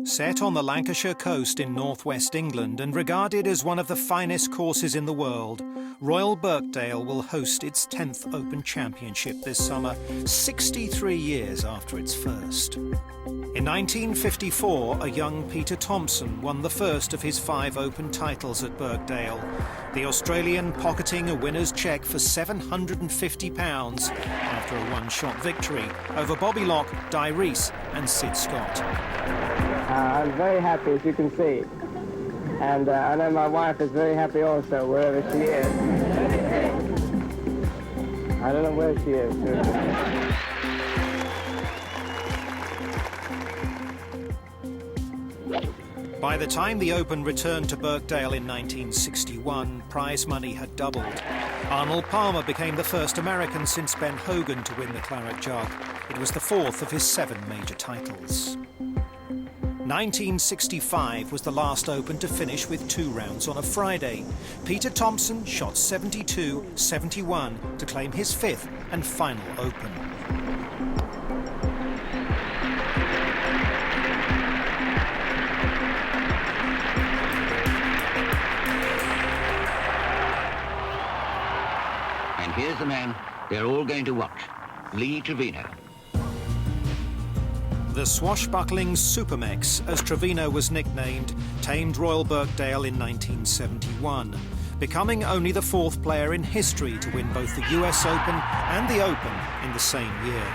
Set on the Lancashire coast in northwest England and regarded as one of the finest courses in the world, Royal Birkdale will host its 10th Open Championship this summer, 63 years after its first. In 1954, a young Peter Thomson won the first of his 5 Open titles at Birkdale, the Australian pocketing a winner's cheque for £750 after a one-shot victory over Bobby Locke, Di Reese and Sid Scott. I'm very happy, as you can see, and I know my wife is very happy also, wherever she is. I don't know where she is. By the time the Open returned to Birkdale in 1961, prize money had doubled. Arnold Palmer became the first American since Ben Hogan to win the Claret Jug. It was the 4th of his 7 major titles. 1965 was the last Open to finish with 2 rounds on a Friday. Peter Thomson shot 72-71 to claim his 5th and final Open. And here's the man they're all going to watch, Lee Trevino. The swashbuckling Supermex, as Trevino was nicknamed, tamed Royal Birkdale in 1971, becoming only the 4th player in history to win both the US Open and the Open in the same year.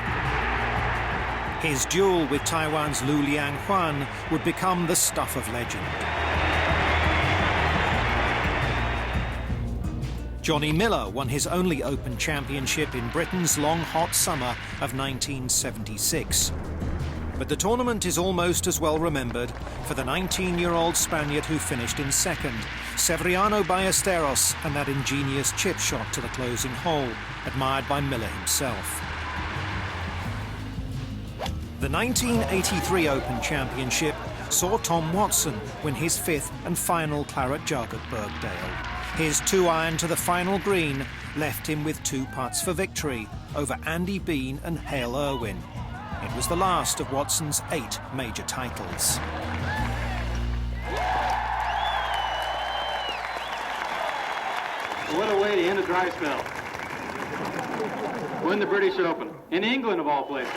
His duel with Taiwan's Lu Lianghuan would become the stuff of legend. Johnny Miller won his only Open championship in Britain's long hot summer of 1976. But the tournament is almost as well remembered for the 19-year-old Spaniard who finished in 2nd, Seve Ballesteros, and that ingenious chip shot to the closing hole, admired by Miller himself. The 1983 Open Championship saw Tom Watson win his 5th and final Claret Jug at Birkdale. His 2-iron to the final green left him with 2 putts for victory over Andy Bean and Hale Irwin. It was the last of Watson's 8 major titles. What a way to end a dry spell. Win the British Open, in England of all places.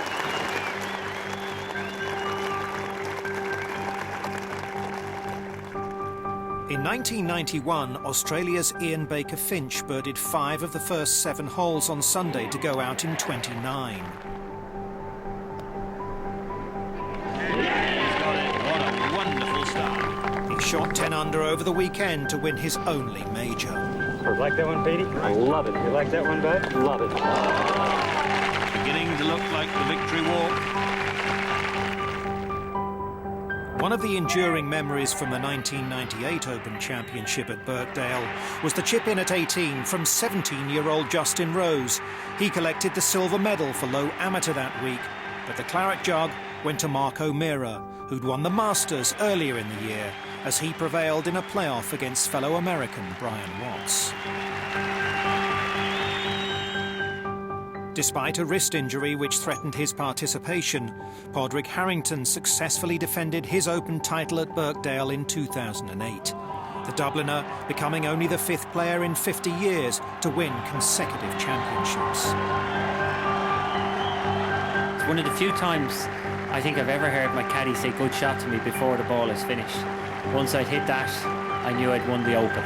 In 1991, Australia's Ian Baker-Finch birdied 5 of the first 7 holes on Sunday to go out in 29. He shot 10 under over the weekend to win his only major. Like that one, Petey? I love it. You like that one, Bud? Love it. Beginning to look like the victory walk. One of the enduring memories from the 1998 Open Championship at Birkdale was the chip-in at 18 from 17-year-old Justin Rose. He collected the silver medal for low amateur that week, but the Claret Jug went to Mark O'Meara, who'd won the Masters earlier in the year, as he prevailed in a playoff against fellow American Brian Watts. Despite a wrist injury which threatened his participation, Padraig Harrington successfully defended his Open title at Birkdale in 2008. The Dubliner becoming only the 5th player in 50 years to win consecutive championships. It's one of the few times I think I've ever heard my caddy say good shot to me before the ball is finished. Once I'd hit that, I knew I'd won the Open.